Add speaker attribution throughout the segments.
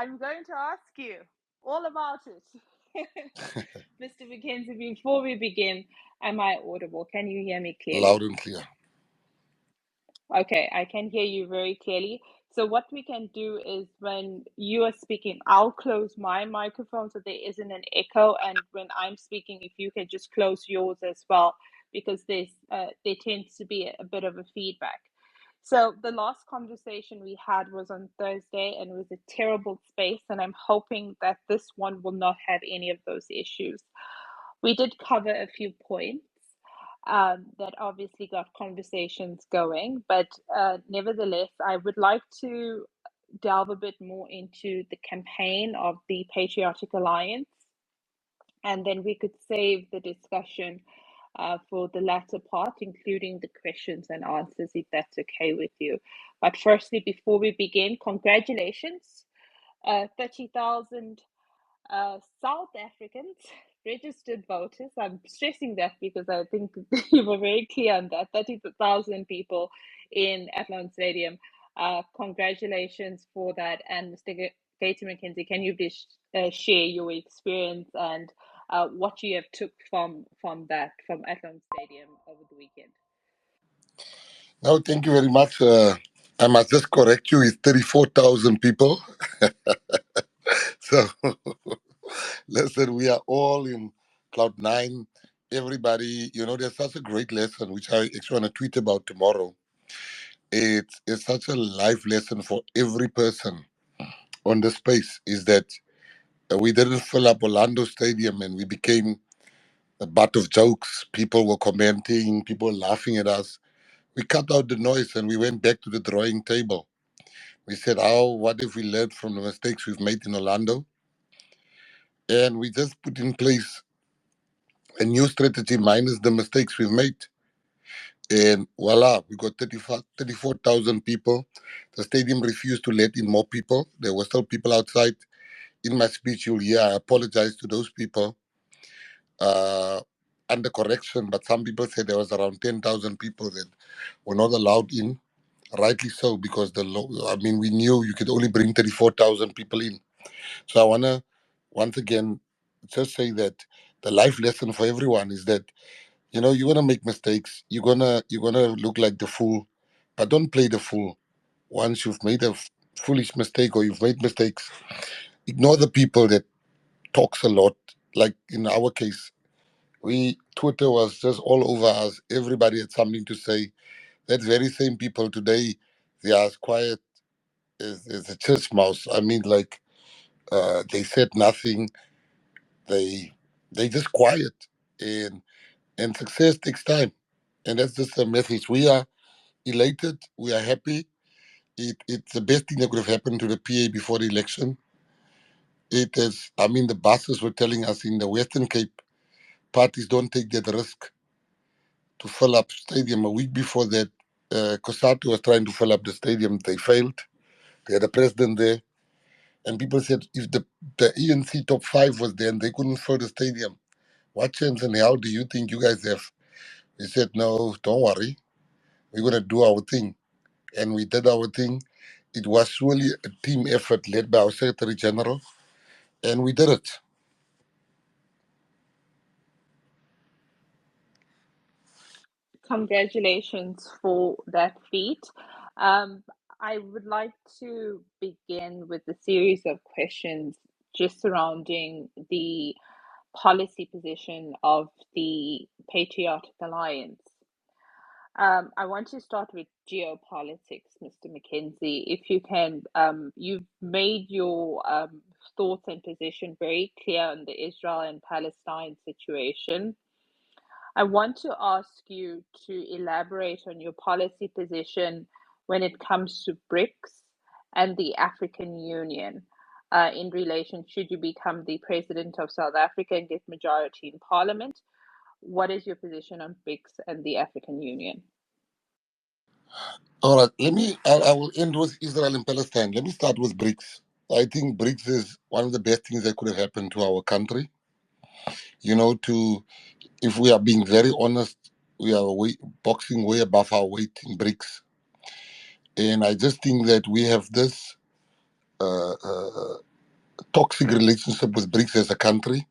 Speaker 1: I'm going to ask you all about it. Mr. Mckenzie, before we begin, am I audible? Can you hear me clearly?
Speaker 2: Loud and clear.
Speaker 1: Okay, I can hear you very clearly. So what we can do is when you are speaking, I'll close my microphone so there isn't an echo. And when I'm speaking, if you can just close yours as well, because there tends to be a bit of a feedback. So the last conversation we had was on Thursday, and it was a terrible space. And I'm hoping that this one will not have any of those issues. We did cover a few points that obviously got conversations going. But nevertheless, I would like to delve a bit more into the campaign of the Patriotic Alliance, and then we could save the discussion for the latter part, including the questions and answers, if that's okay with you. But firstly, before we begin, congratulations, 30,000 South Africans, registered voters. I'm stressing that because I think you were very clear on that. 30,000 people in Athlone Stadium. Congratulations for that. And Mr. Gayton Mckenzie, can you please share your experience and what you have took from Athlone Stadium over the weekend?
Speaker 2: No, thank you very much. I must just correct you, it's 34,000 people. So, listen, we are all in cloud nine. Everybody, there's such a great lesson, which I actually want to tweet about tomorrow. It's such a life lesson for every person on the space, is that we didn't fill up Orlando Stadium and we became a butt of jokes. People were commenting, people were laughing at us. We cut out the noise and we went back to the drawing table. We said, what if we learned from the mistakes we've made in Orlando? And we just put in place a new strategy minus the mistakes we've made. And voila, we got 34,000 people. The stadium refused to let in more people. There were still people outside. In my speech, you'll hear I apologize to those people under correction, but some people said there was around 10,000 people that were not allowed in. Rightly so, because we knew you could only bring 34,000 people in. So I want to once again just say that the life lesson for everyone is that you're going to make mistakes. You're gonna look like the fool, but don't play the fool. Once you've made a foolish mistake or you've made mistakes, ignore the people that talks a lot. Like in our case, Twitter was just all over us. Everybody had something to say. That very same people today, they are as quiet as a church mouse. I mean, like they said nothing. They just quiet, and success takes time, and that's just a message. We are elated. We are happy. It's the best thing that could have happened to the PA before the election. It is. I mean, the bosses were telling us in the Western Cape, parties don't take that risk to fill up stadium. A week before that, Cosatu was trying to fill up the stadium. They failed. They had a president there. And people said if the ENC top five was there and they couldn't fill the stadium, what chance in hell do you think you guys have? We said, no, don't worry. We're going to do our thing. And we did our thing. It was surely a team effort led by our Secretary General. And we did it.
Speaker 1: Congratulations for that feat. I would like to begin with a series of questions just surrounding the policy position of the Patriotic Alliance. I want to start with geopolitics, Mr. Mckenzie. If you can, you've made your thoughts and position very clear on the Israel and Palestine situation. I want to ask you to elaborate on your policy position when it comes to BRICS and the African Union in relation, should you become the president of South Africa and get majority in parliament. What is your position on BRICS and the African Union?
Speaker 2: All right, I will end with Israel and Palestine. Let me start with BRICS. I think BRICS is one of the best things that could have happened to our country. If we are being very honest, we are boxing way above our weight in BRICS. And I just think that we have this toxic relationship with BRICS as a country.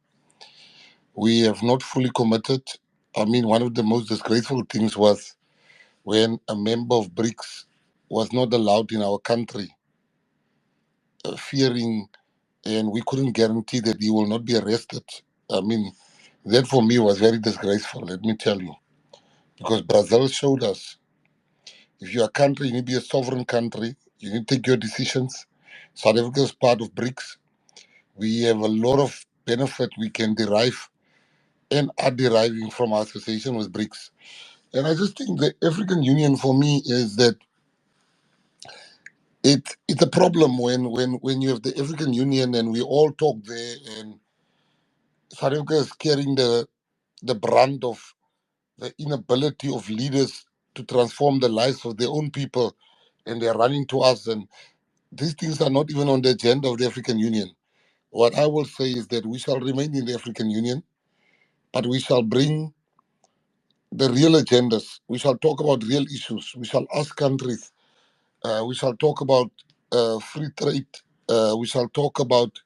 Speaker 2: We have not fully committed. I mean, one of the most disgraceful things was when a member of BRICS was not allowed in our country, fearing, and we couldn't guarantee that he will not be arrested. I mean, that for me was very disgraceful, let me tell you, because Brazil showed us if you're a country, you need to be a sovereign country, you need to take your decisions. South Africa is part of BRICS. We have a lot of benefit we can derive and are deriving from our association with BRICS. And I just think the African Union for me is that it's a problem when you have the African Union and we all talk there and South Africa is carrying the brunt of the inability of leaders to transform the lives of their own people, and they're running to us, and these things are not even on the agenda of the African Union. What I will say is that we shall remain in the African Union, but we shall bring the real agendas. We shall talk about real issues. We shall ask countries. We shall talk about free trade. We shall talk about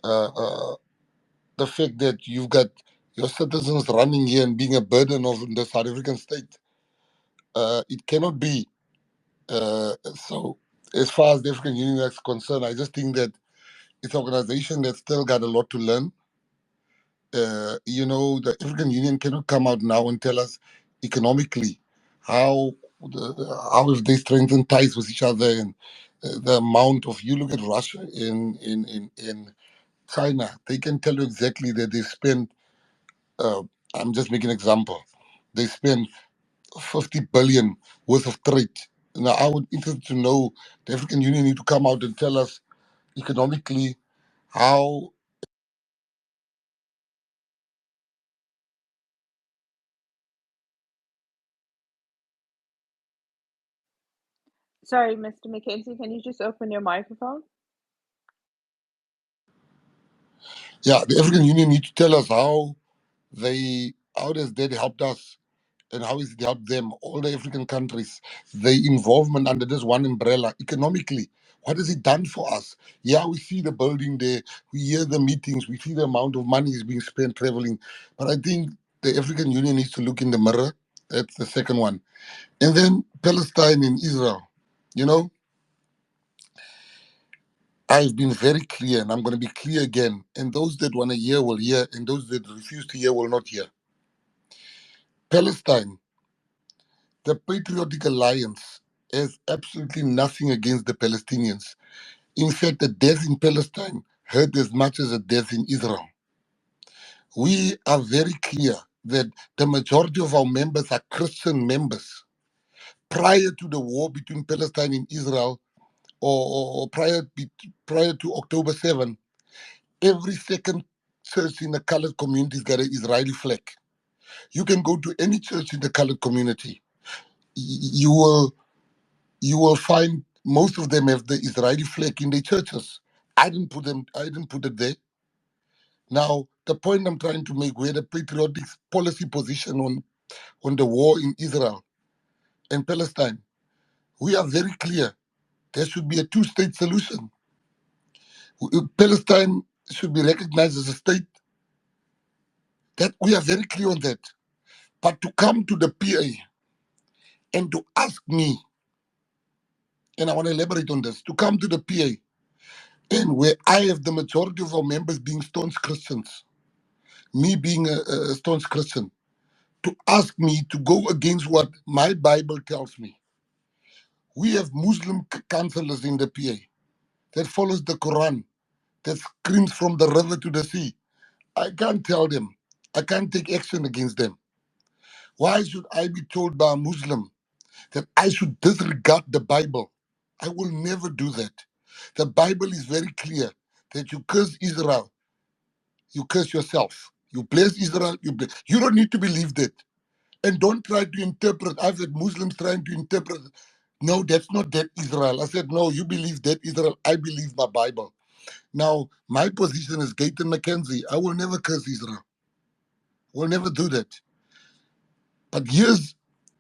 Speaker 2: uh, uh, the fact that you've got your citizens running here and being a burden of the South African state. It cannot be. So, as far as the African Union is concerned, I just think that it's an organization that's still got a lot to learn. The African Union cannot come out now and tell us economically how how if they strengthen ties with each other and the amount of you look at Russia in China, they can tell you exactly that they spend. Uh, I'm just making an example. They spend 50 billion worth of trade. Now, I would interested to know the African Union need to come out and tell us economically how.
Speaker 1: Sorry, Mr. Mckenzie, can you just open your microphone?
Speaker 2: Yeah, the African Union need to tell us how does that helped us and how is it helped them, all the African countries, the involvement under this one umbrella economically. What has it done for us? Yeah, we see the building there, we hear the meetings, we see the amount of money is being spent traveling. But I think the African Union needs to look in the mirror. That's the second one. And then Palestine and Israel. You know, I've been very clear and I'm going to be clear again. And those that want to hear will hear, and those that refuse to hear will not hear. Palestine, the Patriotic Alliance has absolutely nothing against the Palestinians. In fact, a death in Palestine hurt as much as a death in Israel. We are very clear that the majority of our members are Christian members. Prior to the war between Palestine and Israel, or prior to October 7, every second church in the colored community has got an Israeli flag. You can go to any church in the colored community. You will find most of them have the Israeli flag in their churches. I didn't put it there. Now, the point I'm trying to make, where the patriotic policy position on the war in Israel and Palestine, we are very clear. There should be a two-state solution. Palestine should be recognized as a state. That we are very clear on that. But to come to the PA and to ask me, and I want to elaborate on this, to come to the PA and where I have the majority of our members being staunch Christians, me being a staunch Christian, to ask me to go against what my Bible tells me. We have Muslim counselors in the PA that follows the Quran, that screams from the river to the sea. I can't tell them. I can't take action against them. Why should I be told by a Muslim that I should disregard the Bible? I will never do that. The Bible is very clear that you curse Israel, you curse yourself. You bless Israel, you bless. You don't need to believe that. And don't try to interpret. I've had Muslims trying to interpret. No, that's not that Israel. I said, no, you believe that Israel. I believe my Bible. Now, my position is Gayton Mckenzie. I will never curse Israel. Will never do that. But here's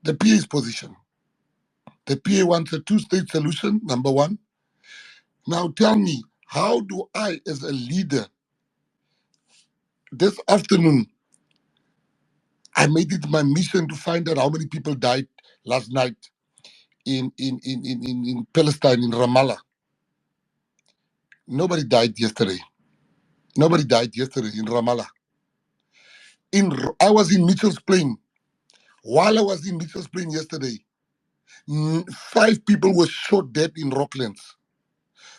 Speaker 2: the PA's position. The PA wants a two-state solution, number one. Now tell me, How do I, as a leader, this afternoon, I made it my mission to find out how many people died last night in Palestine, in Ramallah. Nobody died yesterday. Nobody died yesterday in Ramallah. I was in Mitchell's Plain. While I was in Mitchell's Plain yesterday, 5 people were shot dead in Rocklands.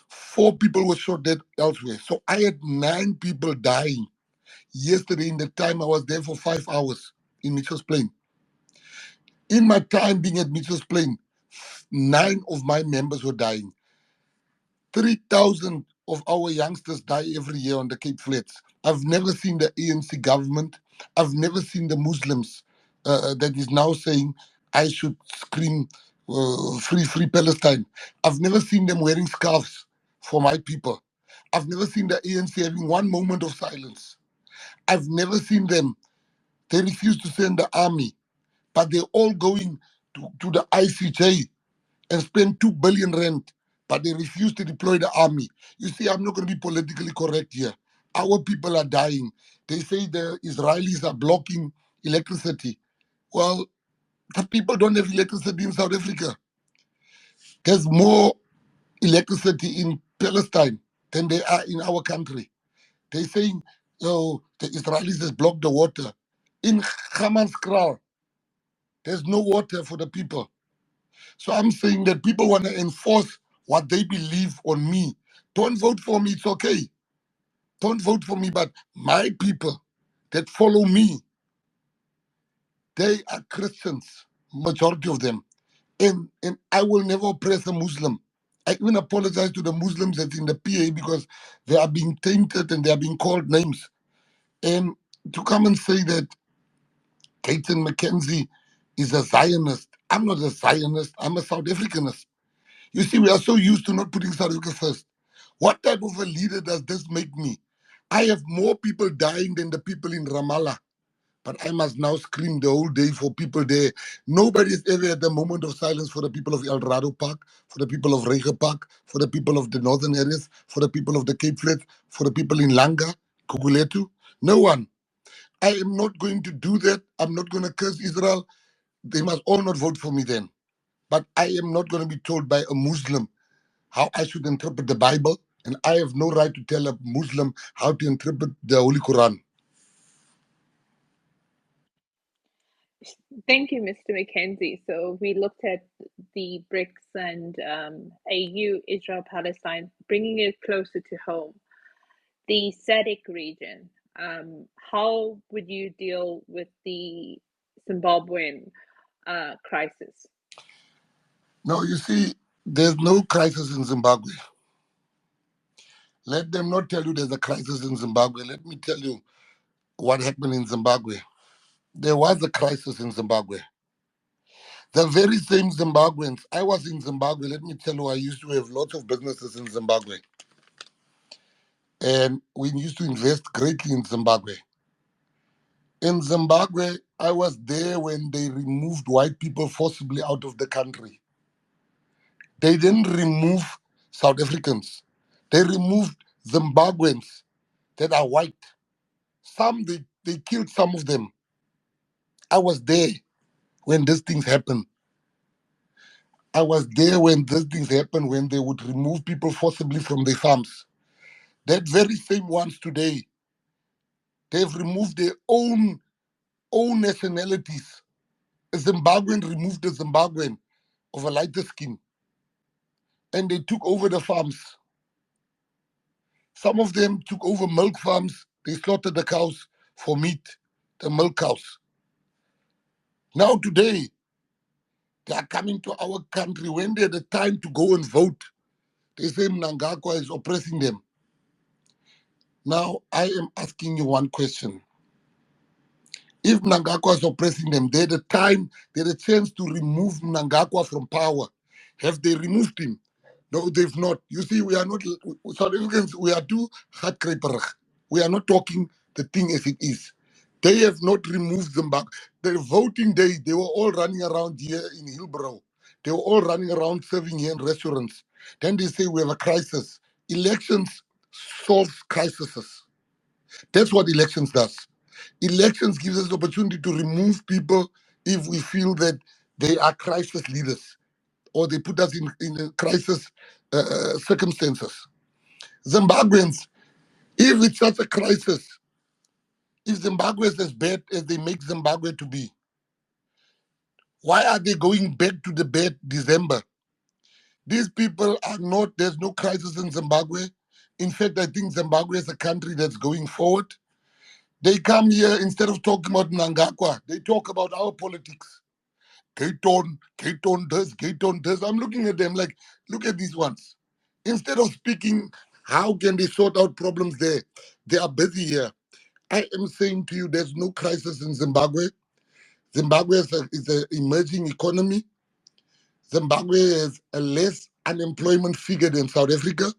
Speaker 2: 4 people were shot dead elsewhere. So I had 9 people dying yesterday in the time I was there for 5 hours in Mitchell's Plain. In my time being at Mitchell's Plain, 9 of my members were dying. 3,000 of our youngsters die every year on the Cape Flats. I've never seen the ANC government. I've never seen the Muslims that is now saying I should scream free Palestine. I've never seen them wearing scarves for my people. I've never seen the ANC having one moment of silence. I've never seen them. They refuse to send the army, but they're all going to the ICJ and spend 2 billion rand, but they refuse to deploy the army. You see, I'm not going to be politically correct here. Our people are dying. They say the Israelis are blocking electricity. Well, the people don't have electricity in South Africa. There's more electricity in Palestine than there are in our country. They're saying, oh, the Israelis has blocked the water. In Hammanskraal, there's no water for the people. So I'm saying that people want to enforce what they believe on me. Don't vote for me, it's okay. Don't vote for me, but my people that follow me, they are Christians, majority of them. And I will never oppress a Muslim. I even apologize to the Muslims that's in the PA because they are being tainted and they are being called names. And to come and say that Gayton Mckenzie is a Zionist, I'm not a Zionist, I'm a South Africanist. You see, we are so used to not putting South Africa first. What type of a leader does this make me? I have more people dying than the people in Ramallah, but I must now scream the whole day for people there. Nobody is ever at the moment of silence for the people of El Dorado Park, for the people of Rege Park, for the people of the northern areas, for the people of the Cape Flats, for the people in Langa, Kuguletu. No one. I am not going to do that. I'm not going to curse Israel. They must all not vote for me then. But I am not going to be told by a Muslim how I should interpret the Bible, and I have no right to tell a Muslim how to interpret the Holy Quran.
Speaker 1: Thank you, Mr. Mckenzie. So we looked at the BRICS and AU, Israel, Palestine, bringing it closer to home. The SADC region, how would you deal with the Zimbabwean crisis?
Speaker 2: No, you see, there's no crisis in Zimbabwe. Let them not tell you there's a crisis in Zimbabwe. Let me tell you what happened in Zimbabwe. There was a crisis in Zimbabwe. The very same Zimbabweans, I was in Zimbabwe. Let me tell you, I used to have lots of businesses in Zimbabwe. And we used to invest greatly in Zimbabwe. In Zimbabwe, I was there when they removed white people forcibly out of the country. They didn't remove South Africans. They removed Zimbabweans that are white. Some, they killed some of them. I was there when these things happened. I was there when these things happened, when they would remove people forcibly from their farms. That very same ones today, they've removed their own nationalities. A Zimbabwean removed a Zimbabwean of a lighter skin, and they took over the farms. Some of them took over milk farms. They slaughtered the cows for meat, the milk cows. Now today, they are coming to our country. When they had the time to go and vote, they say Mnangagwa is oppressing them. Now, I am asking you one question. If Mnangagwa is oppressing them, they had the time, they had a chance to remove Mnangagwa from power. Have they removed him? No, they've not. You see, we are not, South Africans, we are too hardcraperig. We are not talking the thing as it is. They have not removed Zimbabwe. The voting day, they were all running around here in Hillbrow. They were all running around serving here in restaurants. Then they say we have a crisis. Elections solves crises. That's what elections does. Elections gives us the opportunity to remove people if we feel that they are crisis leaders or they put us in crisis circumstances. Zimbabweans, if it's such a crisis, if Zimbabwe is as bad as they make Zimbabwe to be, why are they going back to the bad December? These people are not, there's no crisis in Zimbabwe. In fact, I think Zimbabwe is a country that's going forward. They come here, instead of talking about Nangakwa, they talk about our politics. Gayton this, Gayton this. I'm looking at them like, look at these ones. Instead of speaking, how can they sort out problems there? They are busy here. I am saying to you, there's no crisis in Zimbabwe. Zimbabwe is an emerging economy. Zimbabwe has a less unemployment figure than South Africa.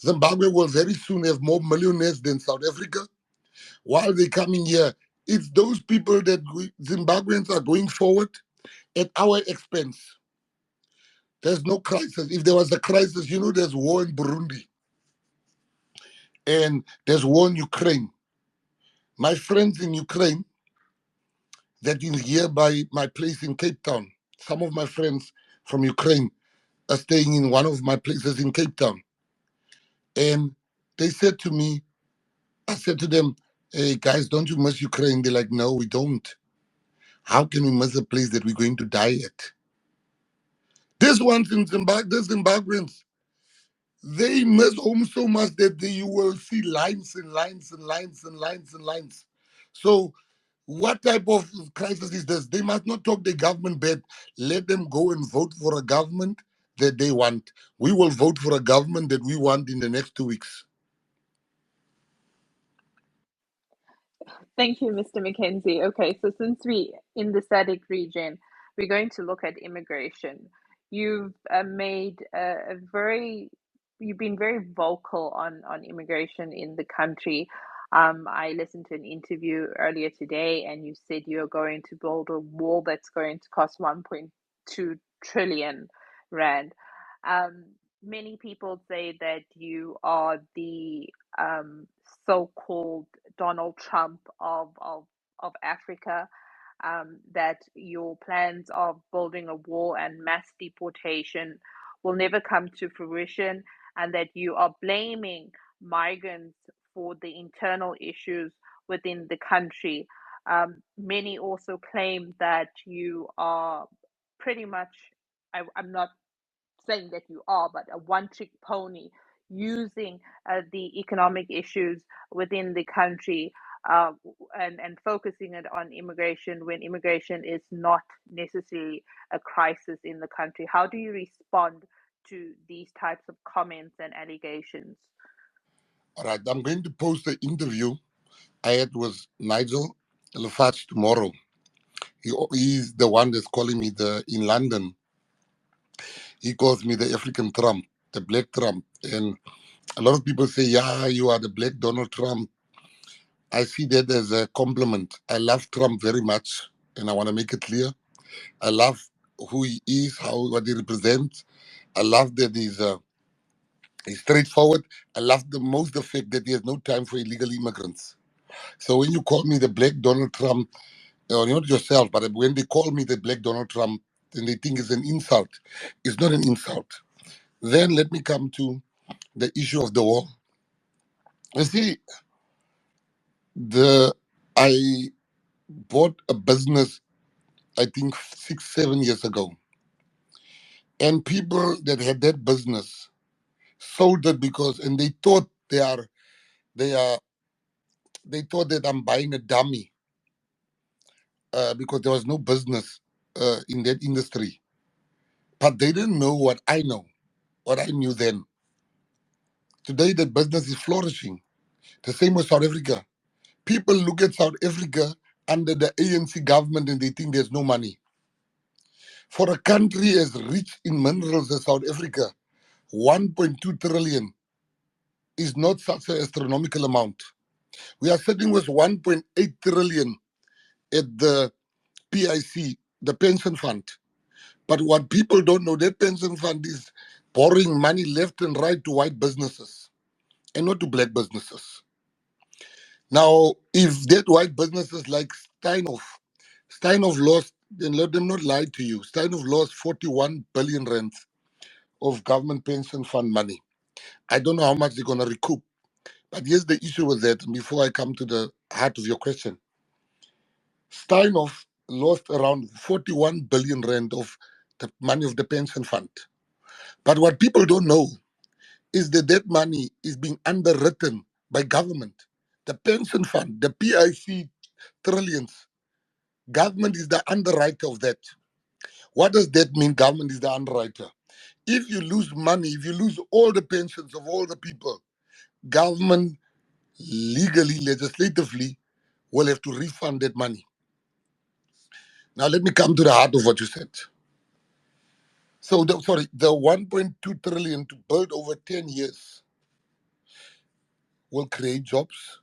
Speaker 2: Zimbabwe will very soon have more millionaires than South Africa. While they're coming here, it's those people that Zimbabweans are going forward at our expense. There's no crisis. If there was a crisis, there's war in Burundi and there's war in Ukraine. My friends in Ukraine that is here by my place in Cape Town, some of my friends from Ukraine are staying in one of my places in Cape Town. And they said to me, I said to them, hey guys, don't you miss Ukraine? They're like, no, we don't. How can we miss a place that we're going to die at? This one's in Zimbabwe, the Zimbabweans, they miss home so much that you will see lines and lines and lines and lines and lines. So what type of crisis is this? They must not talk the government bad. Let them go and vote for a government that they want. We will vote for a government that we want in the next 2 weeks.
Speaker 1: Thank you, Mr. Mckenzie. Okay, so since we in the SADC region, we're going to look at immigration. You've you've been very vocal on immigration in the country. I listened to an interview earlier today, and you said you're going to build a wall that's going to cost 1.2 trillion rand. Um, Many people say that you are the so-called Donald Trump of Africa, that your plans of building a wall and mass deportation will never come to fruition, and that you are blaming migrants for the internal issues within the country. Many also claim that you are pretty much, I'm not saying that you are, but a one trick pony, using the economic issues within the country, uh, and focusing it on immigration when immigration is not necessarily a crisis in the country. How do you respond to these types of comments and allegations?
Speaker 2: All right, I'm going to post the interview I had with Nigel Lafarge tomorrow. He's the one that's calling me in London. He calls me the African Trump, the Black Trump. And a lot of people say, yeah, you are the Black Donald Trump. I see that as a compliment. I love Trump very much, and I want to make it clear. I love who he is, what he represents. I love that he's straightforward. I love the fact that he has no time for illegal immigrants. So when you call me the Black Donald Trump, or not yourself, but when they call me the Black Donald Trump, then they think it's an insult. It's not an insult. Then let me come to the issue of the war. You see, I bought a business, I think 6, 7 years ago, and people that had that business sold it and they thought they are they thought that I'm buying a dummy, because there was no business in that industry. But they didn't know what I know, what I knew then. Today, that business is flourishing. The same with South Africa. People look at South Africa under the ANC government and they think there's no money. For a country as rich in minerals as South Africa, 1.2 trillion is not such an astronomical amount. We are sitting with 1.8 trillion at the PIC, the pension fund. But what people don't know, that pension fund is borrowing money left and right to white businesses and not to black businesses. Now, if that white businesses like Steinhoff lost, then let them not lie to you. Steinhoff lost 41 billion rand of government pension fund money. I don't know how much they're going to recoup. But here's the issue with that. Before I come to the heart of your question, Steinhoff lost around 41 billion rand of the money of the pension fund. But what people don't know is that that money is being underwritten by government. The pension fund, the PIC trillions, government is the underwriter of that. What does that mean, government is the underwriter? If you lose money, if you lose all the pensions of all the people, government legally, legislatively, will have to refund that money. Now, let me come to the heart of what you said. So, the 1.2 trillion to build over 10 years will create jobs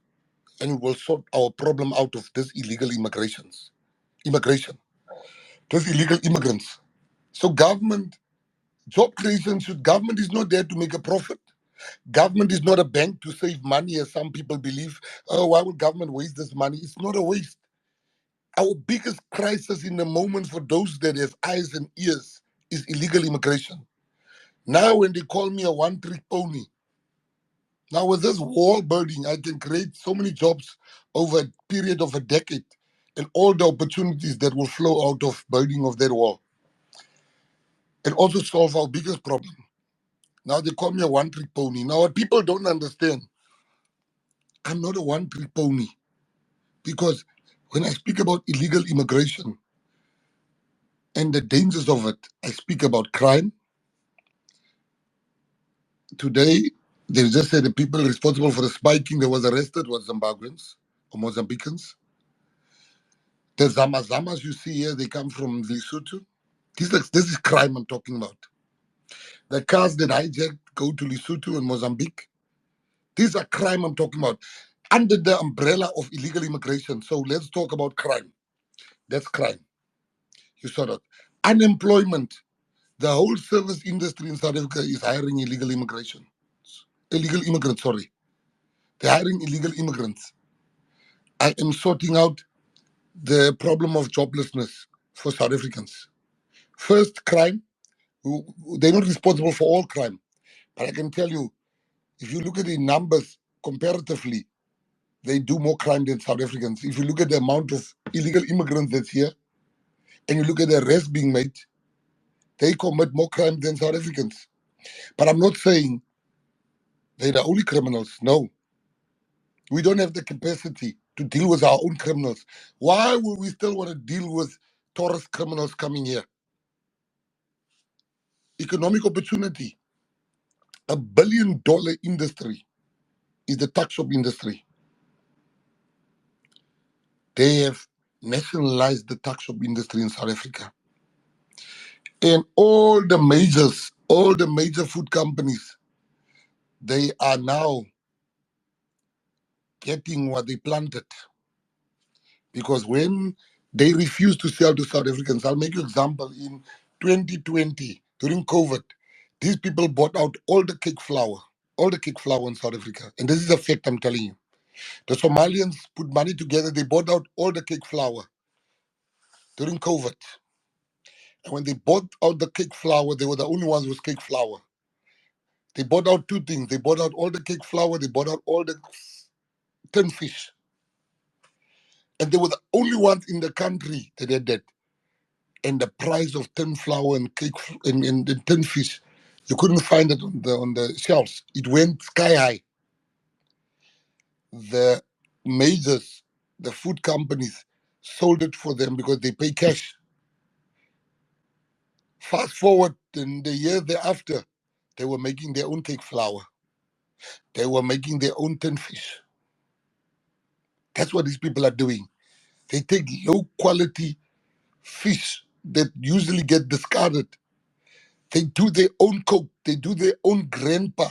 Speaker 2: and will sort our problem out of this immigration, this illegal immigrants. So, job creation government is not there to make a profit. Government is not a bank to save money, as some people believe. Oh, why would government waste this money? It's not a waste. Our biggest crisis in the moment for those that have eyes and ears is illegal immigration. Now, when they call me a one-trick pony, now with this wall building, I can create so many jobs over a period of a decade and all the opportunities that will flow out of building of that wall and also solve our biggest problem. Now they call me a one-trick pony. Now what people don't understand, I'm not a one-trick pony because when I speak about illegal immigration and the dangers of it, I speak about crime. Today, they just said the people responsible for the spiking that was arrested was Zimbabweans or Mozambicans. The Zamazamas you see here, they come from Lesotho. This is crime I'm talking about. The cars that hijacked go to Lesotho and Mozambique. These are crime I'm talking about under the umbrella of illegal immigration. So let's talk about crime. That's crime. You saw that. Unemployment. The whole service industry in South Africa is hiring illegal immigration. Illegal immigrants, sorry. They're hiring illegal immigrants. I am sorting out the problem of joblessness for South Africans. First, crime. They're not responsible for all crime. But I can tell you, if you look at the numbers comparatively, they do more crime than South Africans. If you look at the amount of illegal immigrants that's here, and you look at the arrests being made, they commit more crime than South Africans. But I'm not saying they're the only criminals. No. We don't have the capacity to deal with our own criminals. Why would we still want to deal with tourist criminals coming here? Economic opportunity. $1 billion industry is the tuck shop industry. They have nationalized the tuck shop industry in South Africa. And all the major food companies, they are now getting what they planted. Because when they refuse to sell to South Africans, I'll make you an example. In 2020, during COVID, these people bought out all the cake flour in South Africa. And this is a fact I'm telling you. The Somalians put money together, they bought out all the cake flour during COVID. And when they bought out the cake flour, they were the only ones with cake flour. They bought out two things. They bought out all the cake flour, they bought out all the tin fish. And they were the only ones in the country that did that. And the price of tin flour and cake and tin fish, you couldn't find it on the shelves. It went sky high. The majors, the food companies, sold it for them because they pay cash. Fast forward in the year thereafter, they were making their own cake flour. They were making their own tin fish. That's what these people are doing. They take low quality fish that usually get discarded. They do their own coke. They do their own grandpa.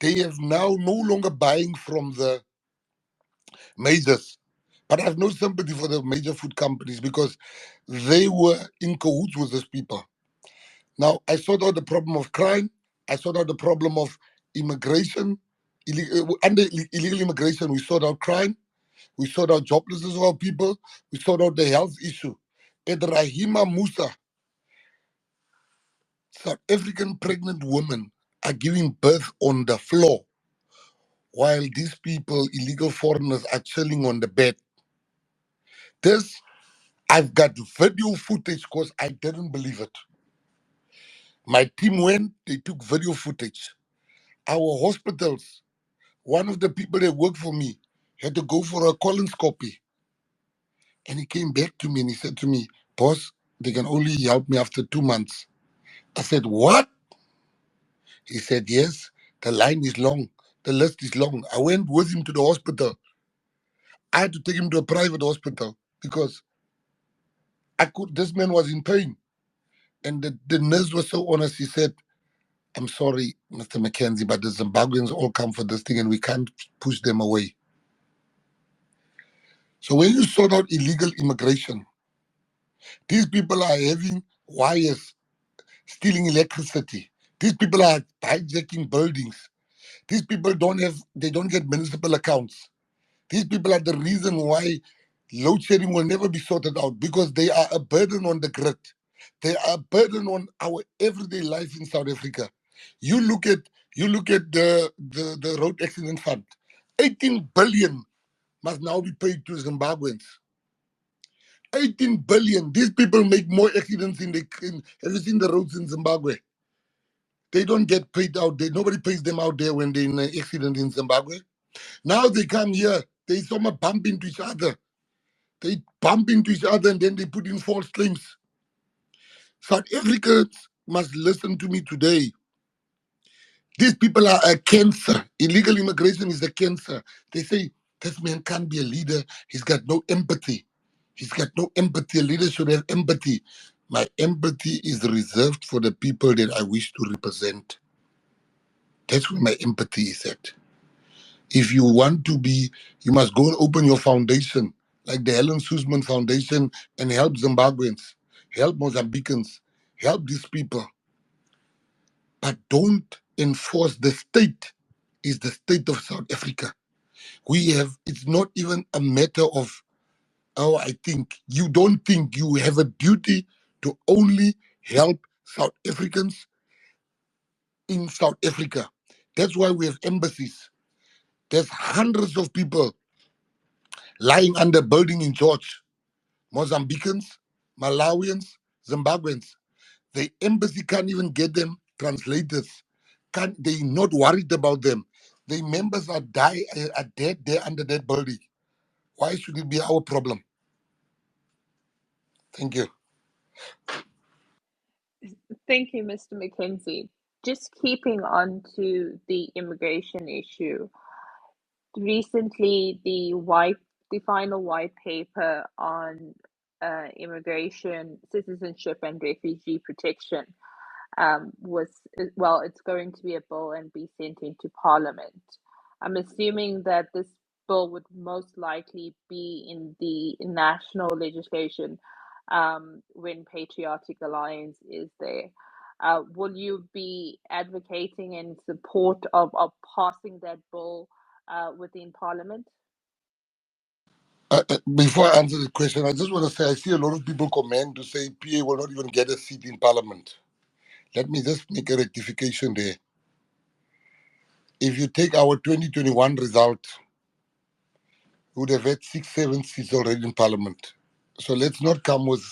Speaker 2: They have now no longer buying from the majors. But I have no sympathy for the major food companies because they were in cahoots with these people. Now, I sorted out the problem of crime. I sorted out the problem of immigration. Under illegal immigration, we sort out crime. We sort out joblessness of our people. We sort out the health issue. At Rahima Musa, South African pregnant women are giving birth on the floor while these people, illegal foreigners, are chilling on the bed. This, I've got video footage because I didn't believe it. My team went, they took video footage. Our hospitals, one of the people that worked for me had to go for a colonoscopy. And he came back to me and he said to me, boss, they can only help me after 2 months. I said, what? He said, yes, the line is long. The list is long. I went with him to the hospital. I had to take him to a private hospital because this man was in pain. And the nurse was so honest. He said, I'm sorry, Mr. Mckenzie, but the Zimbabweans all come for this thing and we can't push them away. So when you sort out illegal immigration, these people are having wires, stealing electricity. These people are hijacking buildings. These people don't get municipal accounts. These people are the reason why load shedding will never be sorted out because they are a burden on the grid. They are a burden on our everyday life in South Africa. You look at the road accident fund. 18 billion must now be paid to Zimbabweans. 18 billion. These people make more accidents have you seen the roads in Zimbabwe? They don't get paid out there. Nobody pays them out there when they're in an accident in Zimbabwe. Now they come here. They somehow bump into each other. They bump into each other and then they put in false claims. South Africans must listen to me today. These people are a cancer. Illegal immigration is a cancer. They say, this man can't be a leader. He's got no empathy. He's got no empathy. A leader should have empathy. My empathy is reserved for the people that I wish to represent. That's where my empathy is at. If you want to be, you must go and open your foundation, like the Helen Suzman Foundation, and help Zimbabweans, help Mozambicans, help these people. But don't enforce the state is the state of South Africa. It's not even a matter of, oh, I think. You don't think you have a duty to only help South Africans in South Africa. That's why we have embassies. There's hundreds of people lying under building in George. Mozambicans, Malawians, Zimbabweans. The embassy can't even get them translators. They're not worried about them. The members are dead there under that building. Why should it be our problem? Thank you.
Speaker 1: Thank you, Mr. Mckenzie. Just keeping on to the immigration issue. Recently, the final white paper on immigration, citizenship, and refugee protection was well, it's going to be a bill and be sent into Parliament. I'm assuming that this bill would most likely be in the national legislation when Patriotic Alliance is there. Will you be advocating in support of passing that bill within Parliament?
Speaker 2: Before I answer the question, I just want to say I see a lot of people comment to say PA will not even get a seat in Parliament. Let me just make a rectification there. If you take our 2021 result, we would have had 6, 7 seats already in Parliament. So let's not come with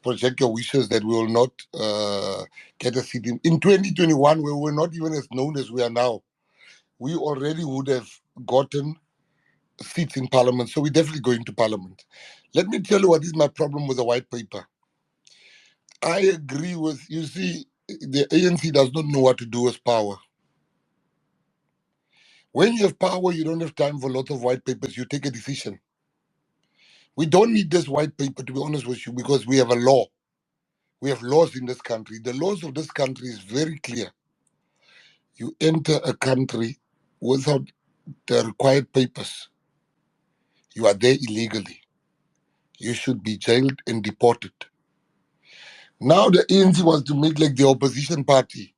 Speaker 2: project your wishes that we will not get a seat in 2021, where we're not even as known as we are now. We already would have gotten seats in Parliament, so we're definitely going to Parliament. Let me tell you what is my problem with the white paper. I agree with, you see, the ANC does not know what to do with power. When you have power, you don't have time for a lot of white papers. You take a decision. We don't need this white paper, to be honest with you, because we have a law. We have laws in this country. The laws of this country is very clear. You enter a country without the required papers, you are there illegally. You should be jailed and deported. Now the ANC wants to make like the opposition party.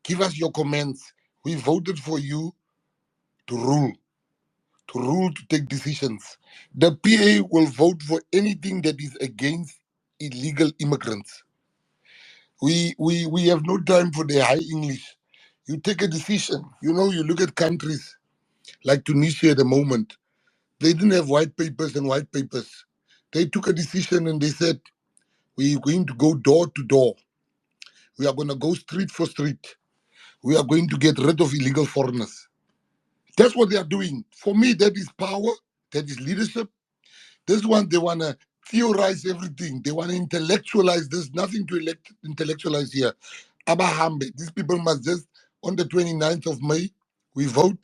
Speaker 2: Give us your comments. We voted for you to rule, to take decisions. The PA will vote for anything that is against illegal immigrants. We have no time for the high English. You take a decision. You know, you look at countries like Tunisia at the moment. They didn't have white papers and white papers. They took a decision and they said, we're going to go door to door. We are going to go street for street. We are going to get rid of illegal foreigners. That's what they are doing. For me, that is power. That is leadership. This one, they want to theorize everything. They want to intellectualize. There's nothing to intellectualize here. Abahambe, these people must just, on the 29th of May, we vote.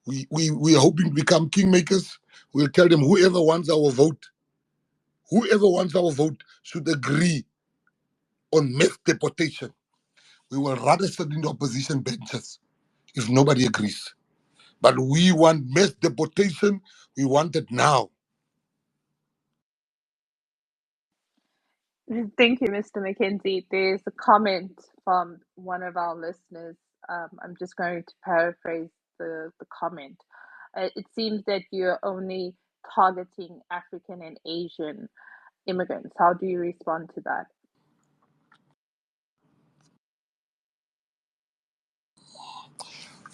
Speaker 2: We are hoping to become kingmakers. We'll tell them whoever wants our vote should agree on mass deportation. We will rather sit in the opposition benches if nobody agrees. But we want mass deportation. We want it now.
Speaker 1: Thank you, Mr. Mckenzie. There's a comment from one of our listeners. I'm just going to paraphrase the comment. It seems that you're only targeting African and Asian immigrants. How do you respond to that?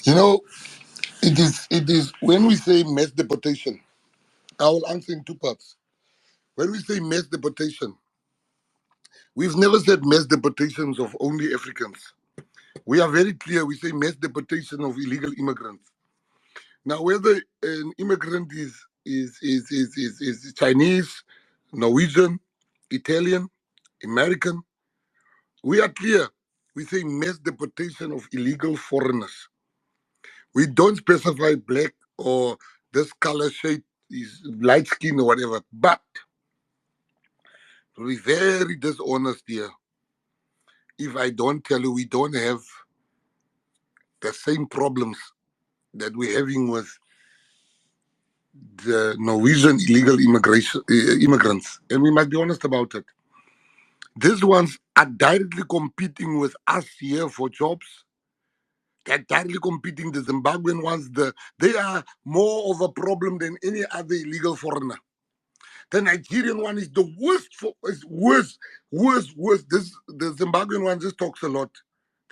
Speaker 2: You know, it is when we say mass deportation, I will answer in two parts. When we say mass deportation, we've never said mass deportations of only Africans. We are very clear. We say mass deportation of illegal immigrants. Now, whether an immigrant is Chinese, Norwegian, Italian, American, we are clear. We say mass deportation of illegal foreigners. We don't specify black or this color shade is light skin or whatever. But to be very dishonest here, if I don't tell you we don't have the same problems that we're having with the Norwegian illegal immigration immigrants, and we must be honest about it. These ones are directly competing with us here for jobs. They're directly competing. The Zimbabwean ones, they are more of a problem than any other illegal foreigner. The Nigerian one is the worst. Is worse. The Zimbabwean one just talks a lot.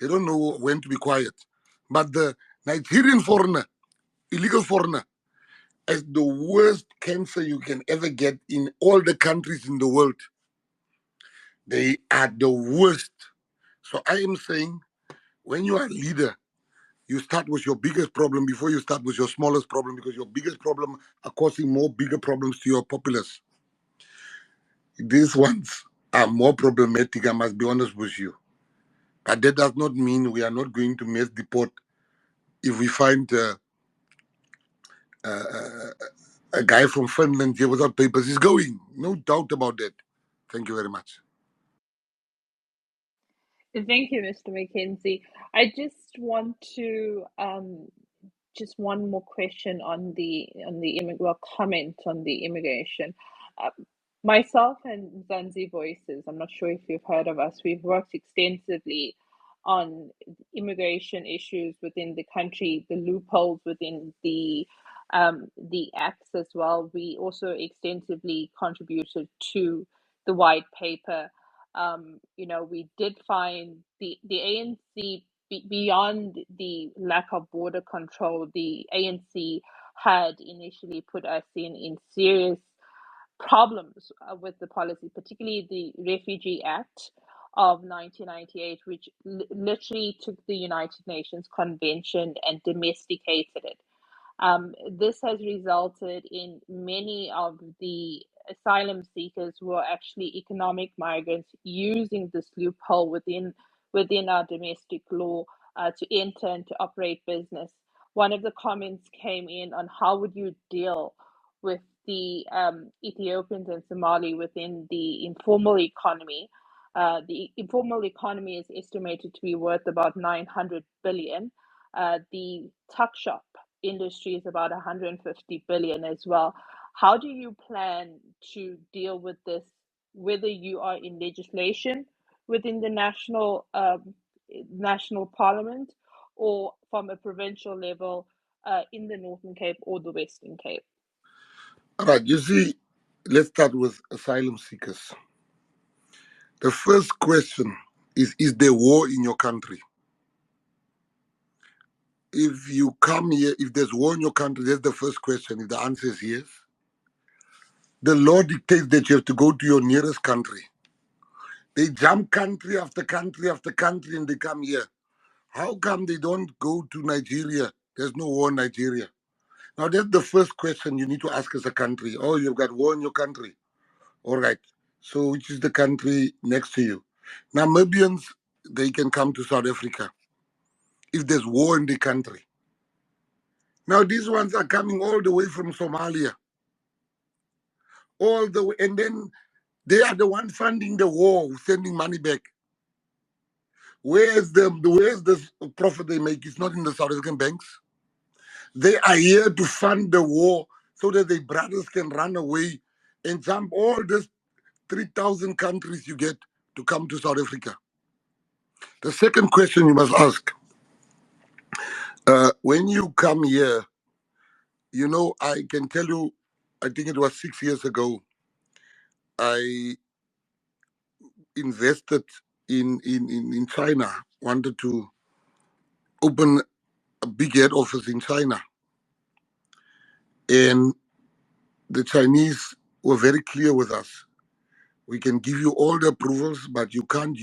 Speaker 2: They don't know when to be quiet. But the Nigerian foreigner, illegal foreigner, is the worst cancer you can ever get in all the countries in the world. They are the worst. So I am saying, when you are a leader, you start with your biggest problem before you start with your smallest problem, because your biggest problem are causing more bigger problems to your populace. These ones are more problematic, I must be honest with you. But that does not mean we are not going to mass deport if we find a guy from Finland here without papers. He's going. No doubt about that. Thank you very much.
Speaker 1: Thank you, Mr. Mckenzie. I just want to just one more question on well, comment on the immigration. Uh, Myself and Zanzi Voices, I'm not sure if you've heard of us, we've worked extensively on immigration issues within the country, the loopholes within the acts as well. We also extensively contributed to the white paper. We did find the ANC, beyond the lack of border control, the ANC had initially put us in serious problems with the policy, particularly the Refugee Act of 1998, which literally took the United Nations Convention and domesticated it. This has resulted in many of the asylum seekers who are actually economic migrants using this loophole within our domestic law to enter and to operate business. One of the comments came in on how would you deal with the Ethiopians and Somali within the informal economy. The informal economy is estimated to be worth about 900 billion. The tuck shop industry is about 150 billion as well. How do you plan to deal with this whether you are in legislation within the national parliament, or from a provincial level in the Northern Cape or the Western Cape.
Speaker 2: All right, you see, let's start with asylum seekers. The first question is there war in your country? If you come here, if there's war in your country, that's the first question. If the answer is yes, the law dictates that you have to go to your nearest country. They jump country after country after country and they come here. How come they don't go to Nigeria? There's no war in Nigeria. Now, that's the first question you need to ask as a country. Oh, you've got war in your country. All right. So, which is the country next to you? Namibians, they can come to South Africa if there's war in the country. Now, these ones are coming all the way from Somalia. All the way. And then they are the one funding the war, sending money back. Where's the profit they make? It's not in the South African banks. They are here to fund the war so that their brothers can run away and jump all these 3,000 countries you get to come to South Africa. The second question you must ask, when you come here, you know, I can tell you, I think it was 6 years ago, I invested in China, wanted to open a big head office in China. And the Chinese were very clear with us. We can give you all the approvals, but you can't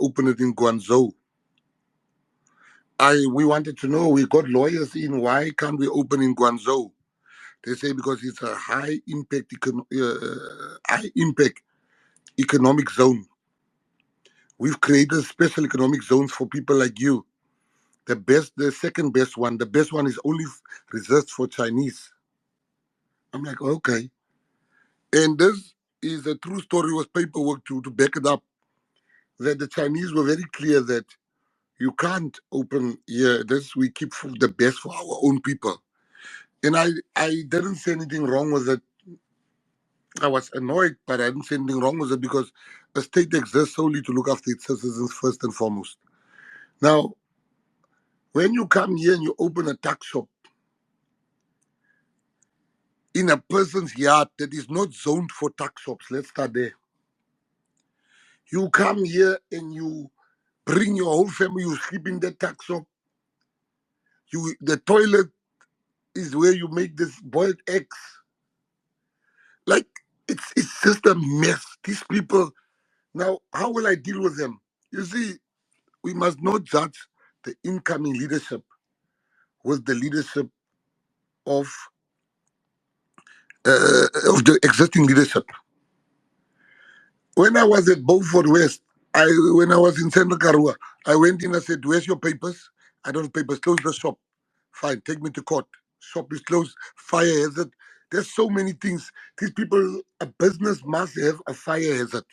Speaker 2: open it in Guangzhou. We wanted to know, we got lawyers in, why can't we open in Guangzhou? They say because it's a high impact economic zone. We've created special economic zones for people like you. The second best one, the best one is only reserved for Chinese. I'm like, okay. And this is a true story with paperwork to back it up. That the Chinese were very clear that you can't open here. We keep the best for our own people. And I didn't say anything wrong with it. I was annoyed, but I didn't say anything wrong with it because a state exists solely to look after its citizens first and foremost. Now, when you come here and you open a tuck shop in a person's yard that is not zoned for tuck shops, let's start there. You come here and you bring your whole family, you sleep in that tuck shop. The toilet is where you make this boiled eggs. Like, it's just a mess. These people, now, how will I deal with them? You see, we must not judge the incoming leadership with the leadership of the existing leadership. When I was at Beaufort West, when I was in Central Karua, I went in and said, where's your papers? I don't have papers. Close the shop. Fine, take me to court. Shop is closed. Fire hazard. There's so many things. These people, a business must have a fire hazard.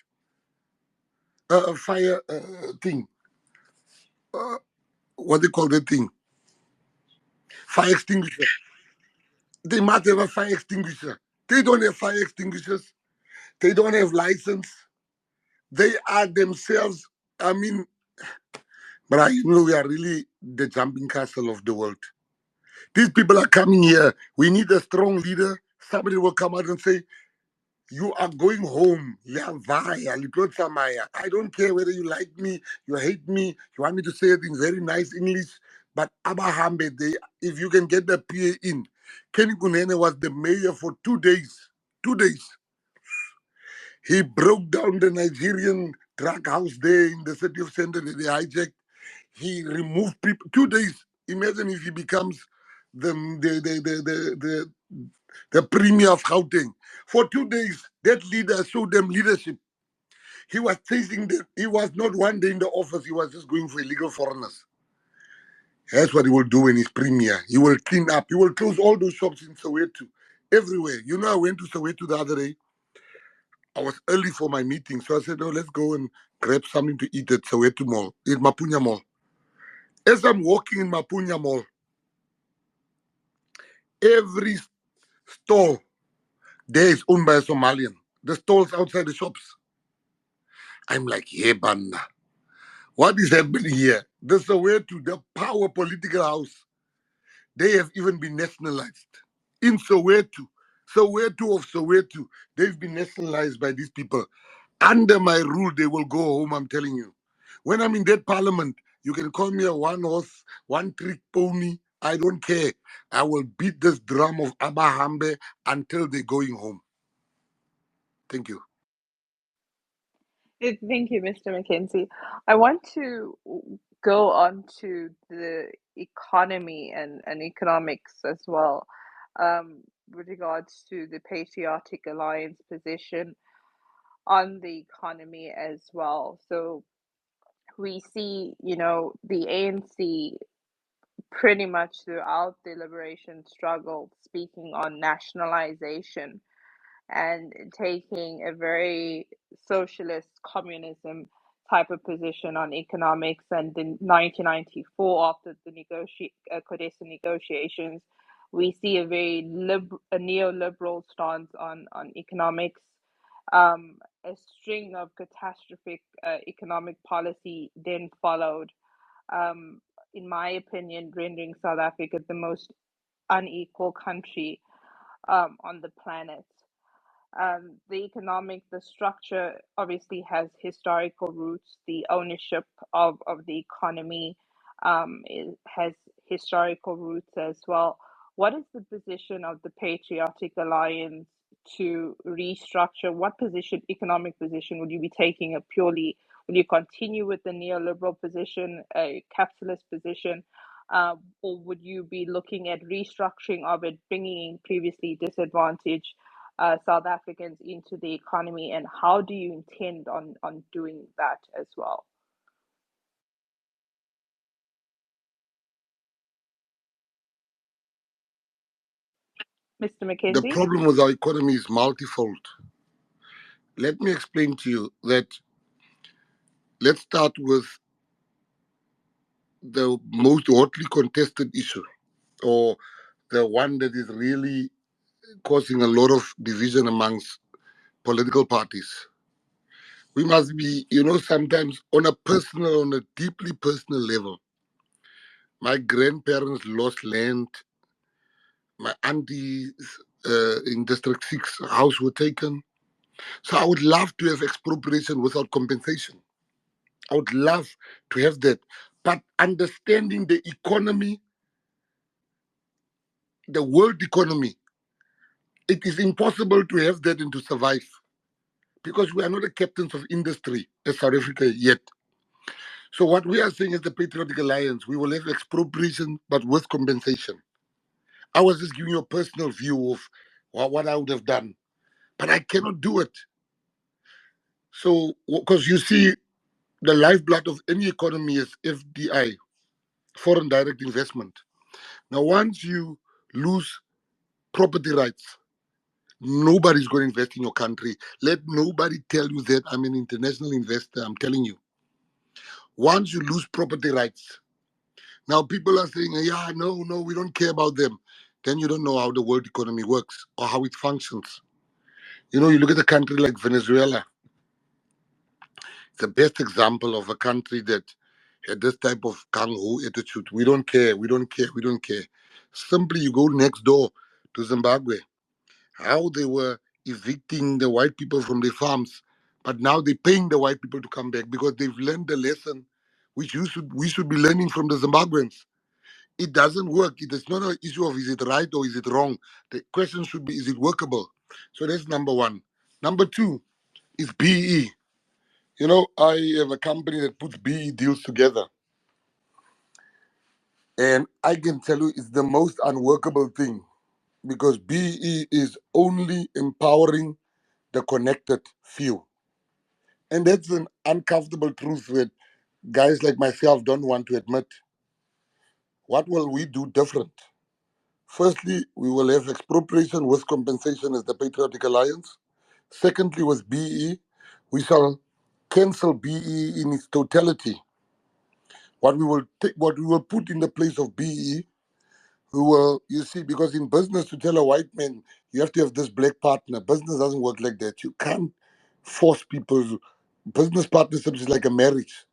Speaker 2: A fire thing. What do you call that thing? Fire extinguisher. They must have a fire extinguisher. They don't have fire extinguishers. They don't have license. They are themselves, I mean, but you know, we are really the jumping castle of the world. These people are coming here. We need a strong leader. Somebody will come out and say, you are going home. I don't care whether you like me, you hate me, you want me to say it in very nice English, but Abahambe, if you can get the PA in. Kenny Kunene was the mayor for 2 days. 2 days. He broke down the Nigerian drug house there in the city of Center that they hijacked. He removed people. 2 days. Imagine if he becomes the premier of Gauteng. For 2 days, that leader showed them leadership. He was chasing them. He was not one day in the office. He was just going for illegal foreigners. That's what he will do when he's premier. He will clean up. He will close all those shops in Soweto, everywhere. You know, I went to Soweto the other day. I was early for my meeting, so I said, "Oh, let's go and grab something to eat at Soweto Mall, in Mapunya Mall." As I'm walking in Mapunya Mall, every store there is owned by a Somalian. the stalls outside the shops. I'm like, yeah, banna. What is happening here? The Soweto, the power political house, they have even been nationalized. In Soweto, Soweto of Soweto, they've been nationalized by these people. Under my rule, they will go home, I'm telling you. When I'm in that parliament, you can call me a one horse, one trick pony. I don't care. I will beat this drum of Abba Hambe until they're going home. Thank you.
Speaker 1: Thank you, Mr. Mckenzie. I want to go on to the economy and economics as well, with regards to the Patriotic Alliance position on the economy as well. So we see, the ANC pretty much throughout the liberation struggle speaking on nationalization and taking a very socialist communism type of position on economics. And in 1994, after the Codesa negotiations, we see a very a neoliberal stance on economics. A string of catastrophic economic policy then followed, um, in my opinion, rendering South Africa the most unequal country on the planet. The structure obviously has historical roots. The ownership of the economy has historical roots as well. What is the position of the Patriotic Alliance to restructure? What position, economic position, would you be taking? A purely, will you continue with the neoliberal position, a capitalist position, or would you be looking at restructuring of it, bringing in previously disadvantaged South Africans into the economy, and how do you intend on doing that as well? Mr.
Speaker 2: The
Speaker 1: Mckenzie?
Speaker 2: problem with our economy is multifold. Let me explain to you that. Let's start with the most hotly contested issue, or the one that is really causing a lot of division amongst political parties. We must be, sometimes on a deeply personal level. My grandparents lost land. My aunties in District 6 house were taken. So I would love to have expropriation without compensation. I would love to have that. But understanding the economy, the world economy, it is impossible to have that and to survive because we are not the captains of industry as South Africa yet. So what we are saying is the Patriotic Alliance, we will have expropriation but with compensation. I was just giving you a personal view of what I would have done, but I cannot do it. So, because you see, the lifeblood of any economy is FDI, foreign direct investment. Now, once you lose property rights, nobody's going to invest in your country. Let nobody tell you that I'm an international investor. I'm telling you. Once you lose property rights, now people are saying, yeah, no, we don't care about them. Then you don't know how the world economy works or how it functions. You look at a country like Venezuela, it's the best example of a country that had this type of gung ho attitude. We don't care, we don't care, we don't care. Simply, you go next door to Zimbabwe, how they were evicting the white people from their farms, but now they're paying the white people to come back because they've learned the lesson which we should be learning from the Zimbabweans. It doesn't work. It is not an issue of is it right or is it wrong. The question should be is it workable? So that's number one. Number two is BE. I have a company that puts BE deals together. And I can tell you it's the most unworkable thing because BE is only empowering the connected few. And that's an uncomfortable truth that guys like myself don't want to admit. What will we do different? Firstly, we will have expropriation with compensation as the Patriotic Alliance. Secondly, with BE, we shall cancel BE in its totality. What we will put in the place of BE who will, you see, because in business, to tell a white man, you have to have this black partner. Business doesn't work like that. You can't force people. Business partnerships is like a marriage.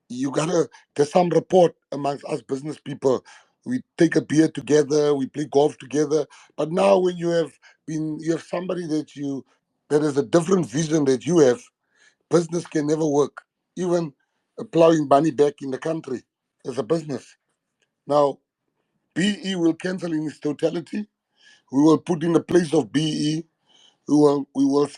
Speaker 2: You gotta, there's some report amongst us business people. We take a beer together, we play golf together. But now when you have somebody that has a different vision that you have, business can never work. Even plowing money back in the country as a business. Now, BE will cancel in its totality. We will put in the place of BE. We will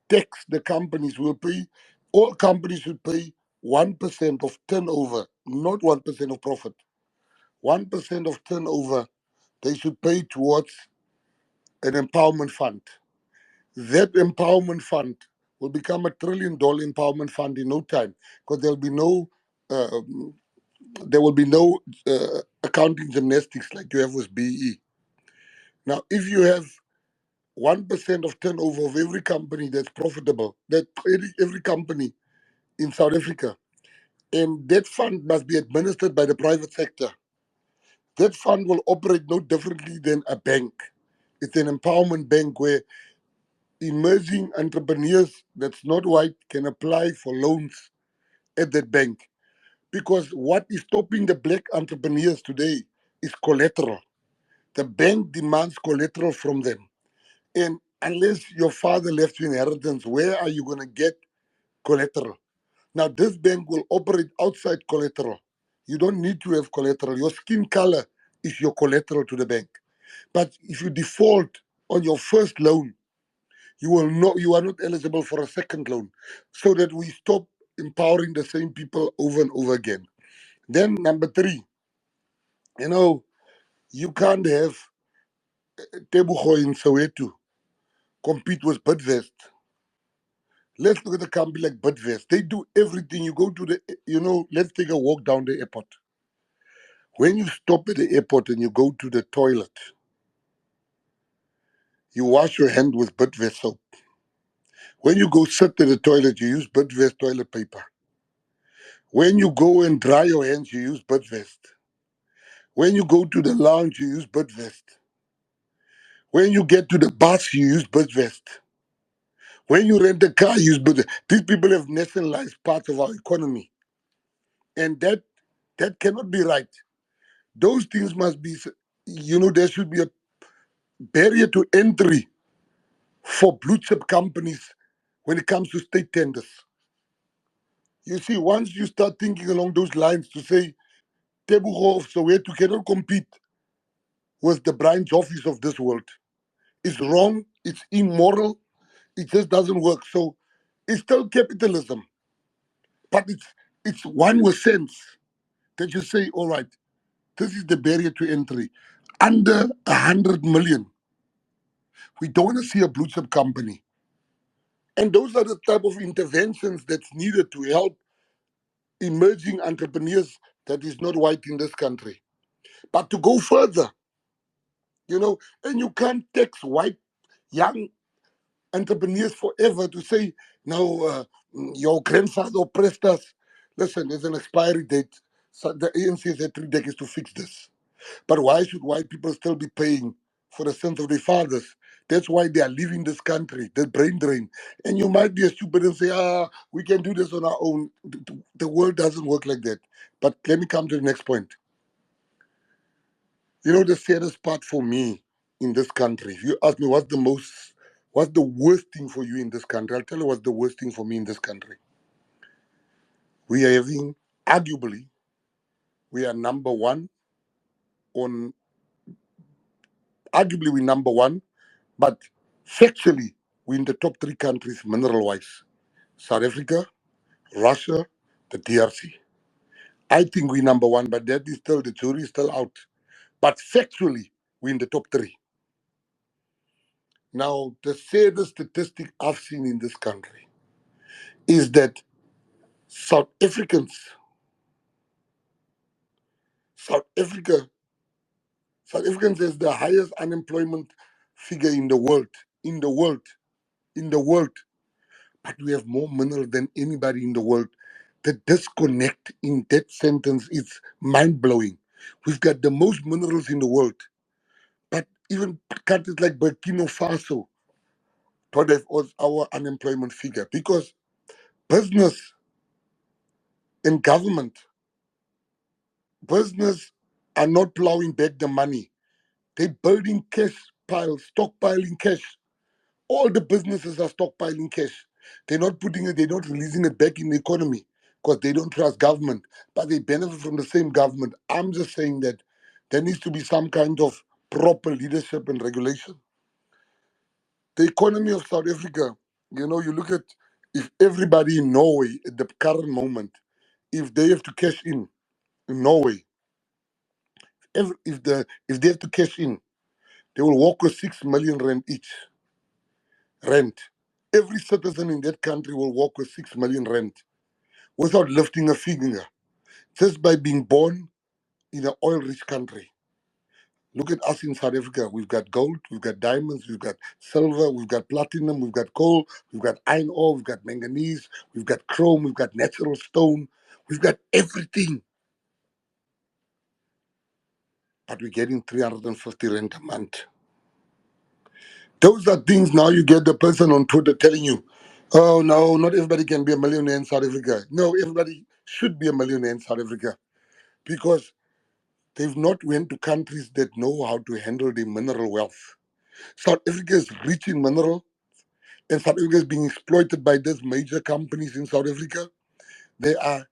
Speaker 2: tax the companies. We will pay, all companies should pay 1% of turnover, not 1% of profit. 1% of turnover they should pay towards an empowerment fund. That empowerment fund will become $1 trillion empowerment fund in no time, because uh, there will be no accounting gymnastics like you have with BE. Now, if you have 1% of turnover of every company that's profitable, that every company in South Africa, and that fund must be administered by the private sector. That fund will operate no differently than a bank. It's an empowerment bank where emerging entrepreneurs that's not white can apply for loans at that bank. Because what is stopping the black entrepreneurs today is collateral. The bank demands collateral from them. And unless your father left you inheritance, where are you going to get collateral? Now, this bank will operate outside collateral. You don't need to have collateral. Your skin color is your collateral to the bank. But if you default on your first loan, you are not eligible for a second loan. So that we stop empowering the same people over and over again. Then number three, you know, you can't have Tebucho in Soweto compete with Bidvest. Let's look at a company like Bidvest. They do everything. You go to let's take a walk down the airport. When you stop at the airport and you go to the toilet, you wash your hand with Bidvest soap. When you go sit at the toilet, you use Bidvest toilet paper. When you go and dry your hands, you use Bidvest. When you go to the lounge, you use Bidvest. When you get to the bus, you use Bidvest. When you rent a car, you use Bidvest. These people have nationalized parts of our economy, and that cannot be right. Those things must be, there should be a barrier to entry for blue chip companies when it comes to state tenders. You see, once you start thinking along those lines to say Tebugo of Soweto cannot compete with the Brian Joffys of this world, it's wrong, it's immoral, it just doesn't work. So it's still capitalism, but it's one with sense that you say, all right, this is the barrier to entry. Under 100 million, we don't want to see a blue chip company. And those are the type of interventions that's needed to help emerging entrepreneurs that is not white in this country. But to go further, and you can't tax white young entrepreneurs forever to say, no, your grandfather oppressed us. Listen, there's an expiry date. So the ANC has had 3 decades to fix this. But why should white people still be paying for the sins of their fathers? That's why they are leaving this country, the brain drain. And you might be a stupid and say, we can do this on our own. The world doesn't work like that. But let me come to the next point. The saddest part for me in this country, if you ask me what's the worst thing for you in this country, I'll tell you what's the worst thing for me in this country. We are having, arguably, we are number one on, arguably, we're number one, but factually, we're in the top three countries mineral wise: South Africa, Russia, the DRC. I think we're number one, but that is still, the jury is still out. But factually, we're in the top three. Now, the saddest statistic I've seen in this country is that South Africans, South Africa, South Africans has the highest unemployment figure in the world, in the world, in the world. But we have more mineral than anybody in the world. The disconnect in that sentence is mind blowing. We've got the most minerals in the world. But even countries like Burkina Faso don't have our unemployment figure because business and business are not plowing back the money. They're building cash piles, stockpiling cash. All the businesses are stockpiling cash. They're not putting it, they're not releasing it back in the economy because they don't trust government, but they benefit from the same government. I'm just saying that there needs to be some kind of proper leadership and regulation. The economy of South Africa, you look at if everybody in Norway at the current moment, if they have to cash in Norway, if they have to cash in, they will walk with 6 million rand each rent. Every citizen in that country will walk with 6 million rand without lifting a finger, just by being born in an oil-rich country. Look at us in South Africa. We've got gold, we've got diamonds, we've got silver, we've got platinum, we've got coal, we've got iron ore, we've got manganese, we've got chrome, we've got natural stone, we've got everything. But we're getting 350 rand a month. Those are things now you get the person on Twitter telling you, oh no, not everybody can be a millionaire in South Africa. No, everybody should be a millionaire in South Africa because they've not went to countries that know how to handle the mineral wealth. South Africa is rich in mineral, and South Africa is being exploited by these major companies in South Africa. They are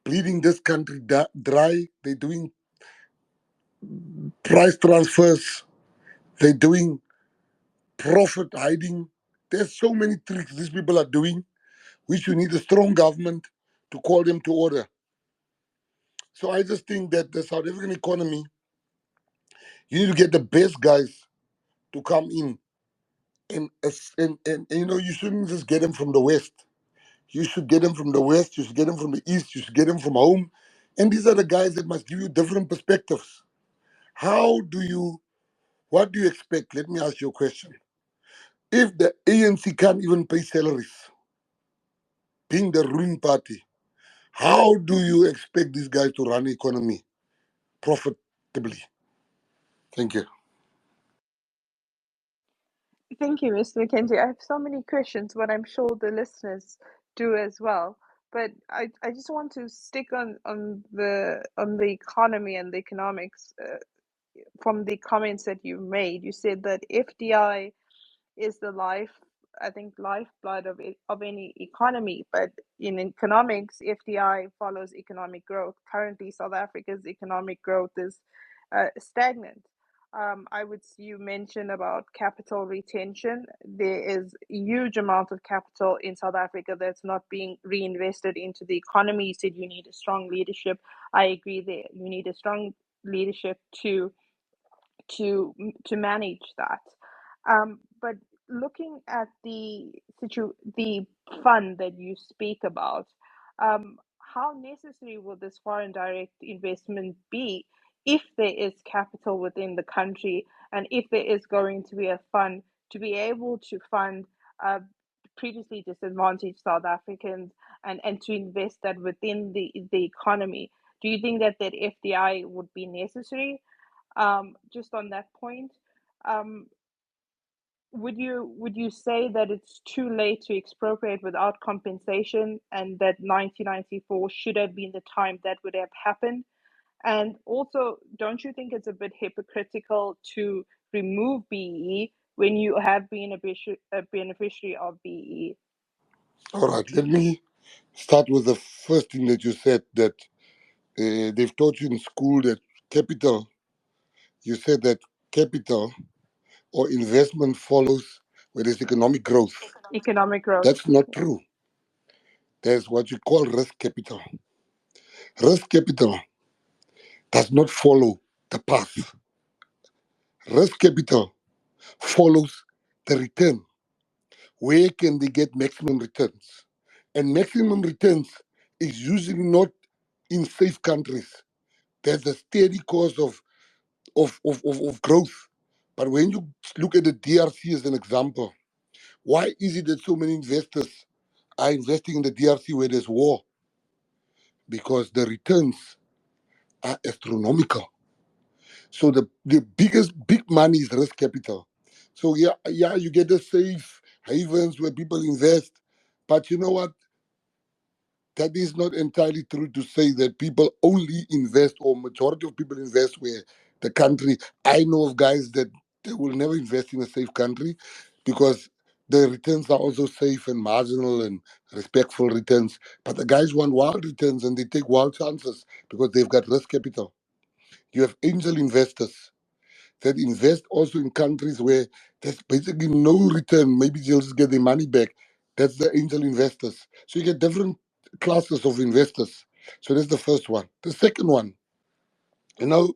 Speaker 2: bleeding this country dry. They're doing price transfers. They're doing profit hiding. There's so many tricks these people are doing, which you need a strong government to call them to order. So I just think that the South African economy, you need to get the best guys to come in, and you shouldn't just get them from the West. You should get them from the West. You should get them from the East. You should get them from home. And these are the guys that must give you different perspectives. How do you? What do you expect? Let me ask you a question. If the ANC can't even pay salaries, being the ruling party, how do you expect these guys to run the economy profitably? Thank you.
Speaker 1: Thank you, Mr. McKenzie. I have so many questions, but I'm sure the listeners do as well. But I just want to stick on the economy and the economics from the comments that you made. You said that FDI is the I think lifeblood of any economy. But in economics, FDI follows economic growth. Currently, South Africa's economic growth is stagnant. You mentioned about capital retention. There is a huge amount of capital in South Africa that's not being reinvested into the economy. You said you need a strong leadership. I agree there. You need a strong leadership to manage that. But looking at the fund that you speak about, how necessary will this foreign direct investment be if there is capital within the country and if there is going to be a fund to be able to fund uh, previously disadvantaged South Africans and to invest that within the economy? Do you think that FDI would be necessary? Just on that point, um, would you say that it's too late to expropriate without compensation, and that 1994 should have been the time that would have happened? And also, don't you think it's a bit hypocritical to remove BEE when you have been a beneficiary of BEE?
Speaker 2: All right, let me start with the first thing that you said that they've taught you in school that capital, you said that capital or investment follows where there's economic growth.
Speaker 1: Economic growth.
Speaker 2: That's not
Speaker 1: Yeah.
Speaker 2: true. There's what you call risk capital. Risk capital does not follow the path. Risk capital follows the return. Where can they get maximum returns? And maximum returns is usually not in safe countries. There's a steady course of growth. But when you look at the DRC as an example, why is it that so many investors are investing in the DRC where there's war? Because the returns are astronomical. So the big money is risk capital. So yeah, you get the safe havens where people invest, but you know what? That is not entirely true to say that people only invest or majority of people invest where the country. I know of guys that they will never invest in a safe country because the returns are also safe and marginal and respectful returns. But the guys want wild returns and they take wild chances because they've got risk capital. You have angel investors that invest also in countries where there's basically no return. Maybe they'll just get their money back. That's the angel investors. So you get different classes of investors. So that's the first one. The second one, you know,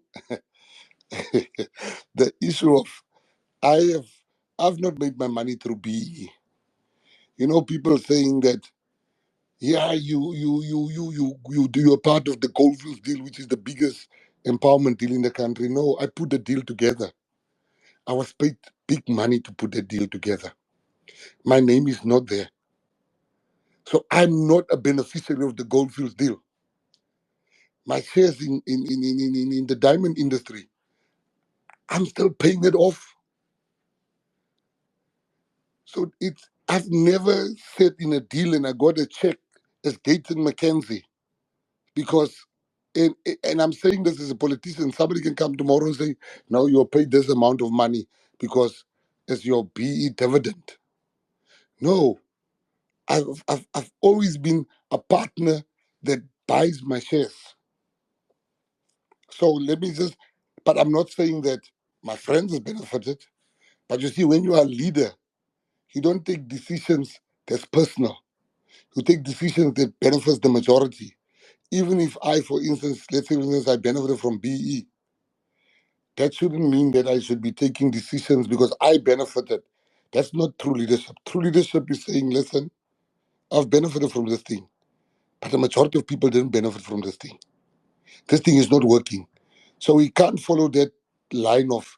Speaker 2: the issue of I have I've not made my money through BE. You know, people saying that, yeah, you do you're part of the Goldfields deal, which is the biggest empowerment deal in the country. No, I put the deal together. I was paid big money to put the deal together. My name is not there. So I'm not a beneficiary of the Goldfields deal. My shares in the diamond industry, I'm still paying it off. So I've never sat in a deal and I got a check as Gayton Mckenzie because and I'm saying this as a politician, somebody can come tomorrow and say, no, you're paid this amount of money because it's your BE dividend. No, I've always been a partner that buys my shares. So let me just, but I'm not saying that my friends have benefited. But you see, when you are a leader, you don't take decisions that's personal. You take decisions that benefits the majority. Even if I, for instance, let's say, for instance, I benefited from BE, that shouldn't mean that I should be taking decisions because I benefited. That's not true leadership. True leadership is saying, listen, I've benefited from this thing, but the majority of people didn't benefit from this thing. This thing is not working. So we can't follow that line of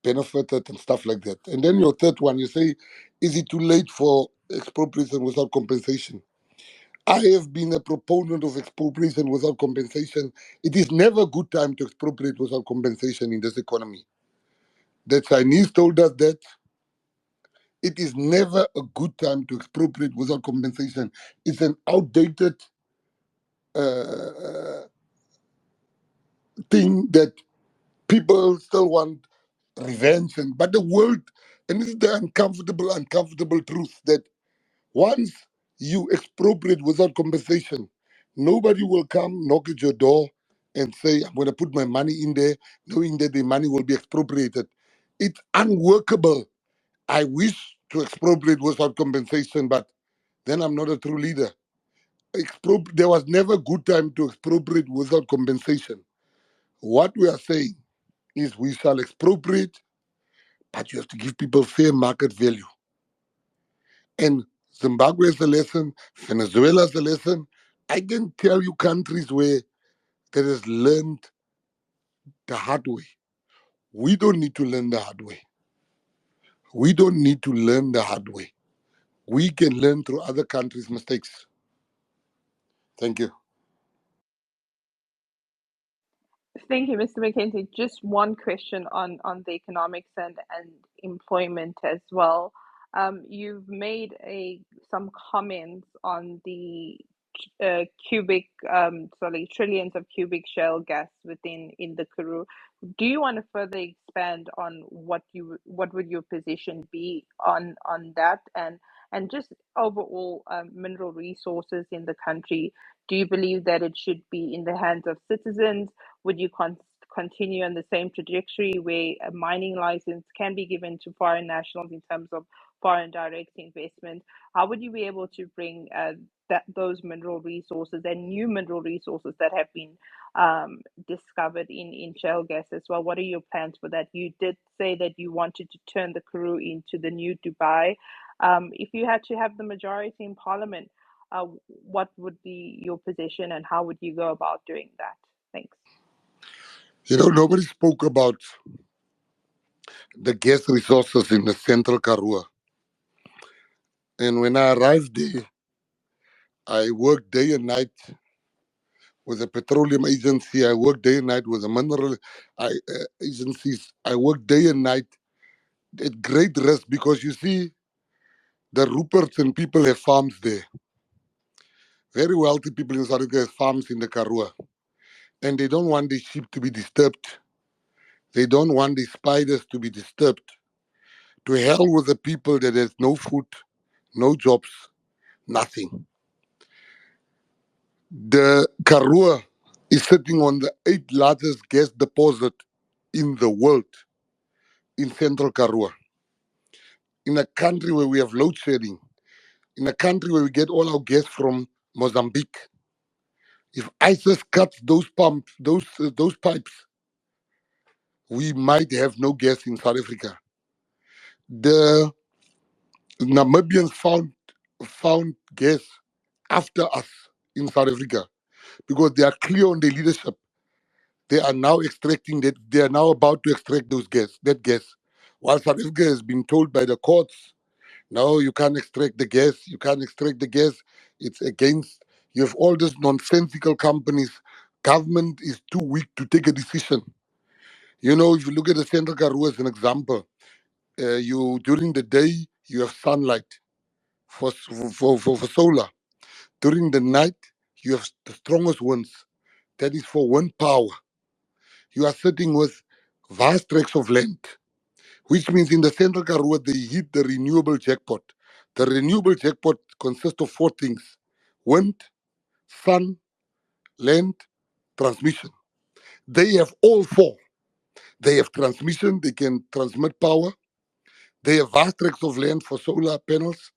Speaker 2: benefited and stuff like that. And then your third one, you say, is it too late for expropriation without compensation? I have been a proponent of expropriation without compensation. It is never a good time to expropriate without compensation in this economy. The Chinese told us that it is never a good time to expropriate without compensation. It's an outdated uh, thing that people still want revenge, but the world, and this is the uncomfortable truth that once you expropriate without compensation, nobody will come knock at your door and say, I'm going to put my money in there, knowing that the money will be expropriated. It's unworkable. I wish to expropriate without compensation, but then I'm not a true leader. There was never a good time to expropriate without compensation. What we are saying is we shall expropriate, but you have to give people fair market value. And Zimbabwe is a lesson, Venezuela is a lesson. I can tell you countries where that has learned the hard way. We don't need to learn the hard way. We don't need to learn the hard way. We can learn through other countries' mistakes. Thank you.
Speaker 1: Thank you, Mr. McKenzie. Just one question on the economics and employment as well. You've made some comments on the trillions of cubic shale gas within in the Karoo. Do you want to further expand on what would your position be on that and just overall mineral resources in the country? Do you believe that it should be in the hands of citizens? Would you continue on the same trajectory where a mining license can be given to foreign nationals in terms of foreign direct investment? How would you be able to bring those mineral resources and new mineral resources that have been discovered in shale gas as well? What are your plans for that? You did say that you wanted to turn the Karoo into the new Dubai. If you had to have the majority in parliament, what would be your position and how would you go about doing that? Thanks.
Speaker 2: You know, nobody spoke about the gas resources in the central Karoo. And when I arrived there, I worked day and night with the petroleum agency. I work day and night with the mineral agencies. I work day and night at great risk because you see, the Ruperts and people have farms there. Very wealthy people in South Africa have farms in the Karoo, and they don't want the sheep to be disturbed. They don't want the spiders to be disturbed. To hell with the people that has no food, no jobs, nothing. The Karoo is sitting on the eighth largest gas deposit in the world in central Karoo. In a country where we have load shedding, in a country where we get all our gas from Mozambique. If ISIS cuts those pumps, those pipes, we might have no gas in South Africa. The Namibians found gas after us in South Africa because they are clear on their leadership. They are now extracting that. They are now about to extract that gas. While South Africa has been told by the courts, no, you can't extract the gas. You can't extract the gas. It's against. You have all these nonsensical companies. Government is too weak to take a decision. You know, if you look at the Central Karoo as an example, you during the day you have sunlight for solar. During the night you have the strongest winds. That is for wind power. You are sitting with vast tracts of land, which means in the Central Karoo they hit the renewable jackpot. The renewable jackpot consists of four things: wind, sun, land, transmission. They have all four. They have transmission, they can transmit power. They have vast tracts of land for solar panels.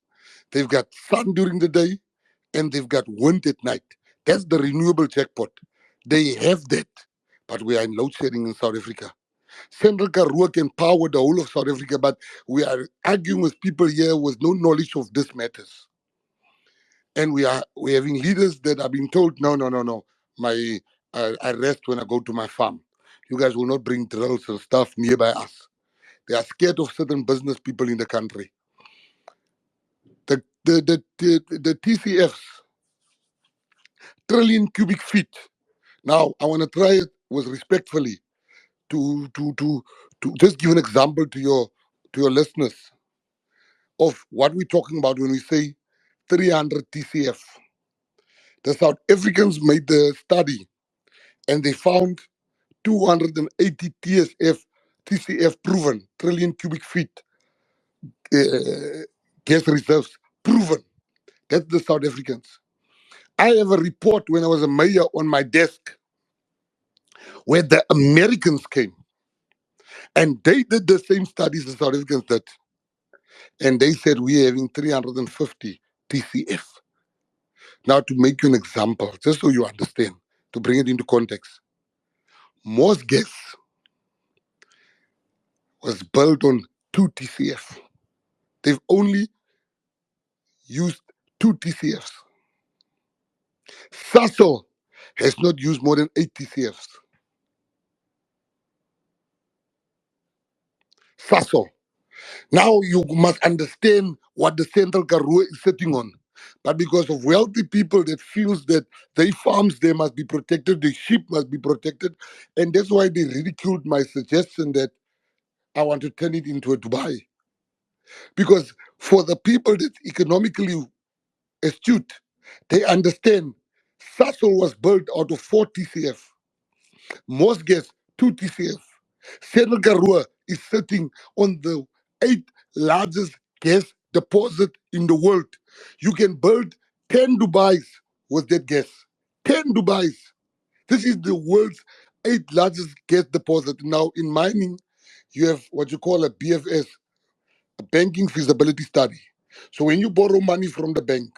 Speaker 2: They've got sun during the day and they've got wind at night. That's the renewable jackpot. They have that, but we are in load shedding in South Africa. Central Karoo can power the whole of South Africa, but we are arguing with people here with no knowledge of these matters. And we're having leaders that are being told, no, no, no, no. I rest when I go to my farm. You guys will not bring drills and stuff nearby us. They are scared of certain business people in the country. The TCFs, trillion cubic feet. Now I want to try it with respectfully to just give an example to your listeners of what we're talking about when we say 300 TCF. The South Africans made the study and they found 280 TCF proven, trillion cubic feet gas reserves proven. That's the South Africans. I have a report when I was a mayor on my desk where the Americans came and they did the same studies the South Africans did. And they said we're having 350 TCF. Now, to make you an example, just so you understand, to bring it into context, most gas was built on 2 TCF. They've only used 2 TCFs. Sasol has not used more than 8 TCFs. Sasol. Now you must understand what the Central Karoo is sitting on. But because of wealthy people that feels that their farms they must be protected, the sheep must be protected, and that's why they ridiculed my suggestion that I want to turn it into a Dubai. Because for the people that economically astute, they understand Sasol was built out of 4 TCF. Mosges, 2 TCF. Central Karoo is sitting on the eighth largest gas deposit in the world. You can build 10 Dubais with that gas. 10 Dubais. This is the world's eighth largest gas deposit. Now, in mining, you have what you call a BFS, a banking feasibility study. So when you borrow money from the bank,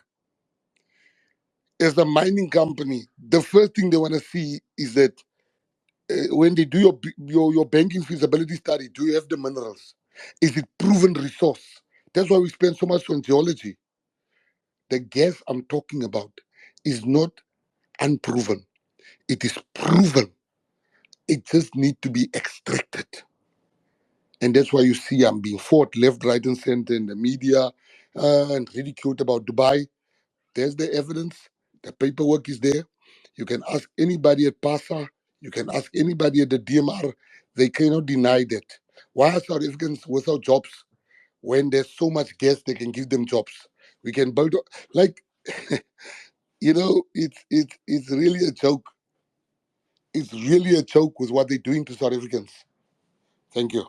Speaker 2: as a mining company, the first thing they want to see is that when they do your banking feasibility study, do you have the minerals? Is it proven resource? That's why we spend so much on geology. The gas I'm talking about is not unproven. It is proven. It just needs to be extracted. And that's why you see I'm being fought left, right, and center in the media and ridiculed about Dubai. There's the evidence. The paperwork is there. You can ask anybody at PASA, you can ask anybody at the DMR, they cannot deny that. Why are South Africans without jobs when there's so much gas they can give them jobs? We can build, like, it's really a joke. It's really a joke with what they're doing to South Africans. Thank you.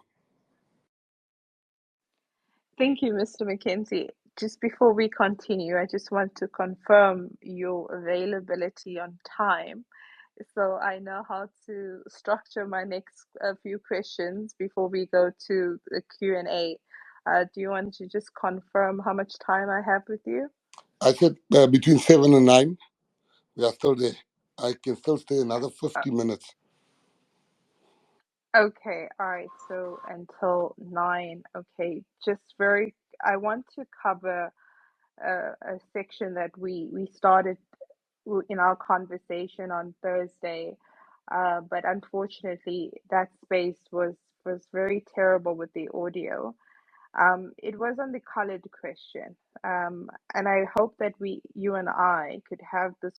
Speaker 1: Thank you, Mr. Mckenzie. Just before we continue, I just want to confirm your availability on time, so I know how to structure my next few questions before we go to the Q&A. Do you want to just confirm how much time I have with you?
Speaker 2: I said between 7 and 9, we are still there. I can still stay another
Speaker 1: Uh,
Speaker 2: 50 minutes.
Speaker 1: Okay, all right. So until 9. Okay, I want to cover a section that we started in our conversation on Thursday, but unfortunately, that space was very terrible with the audio. It was on the colored question, and I hope that you and I could have this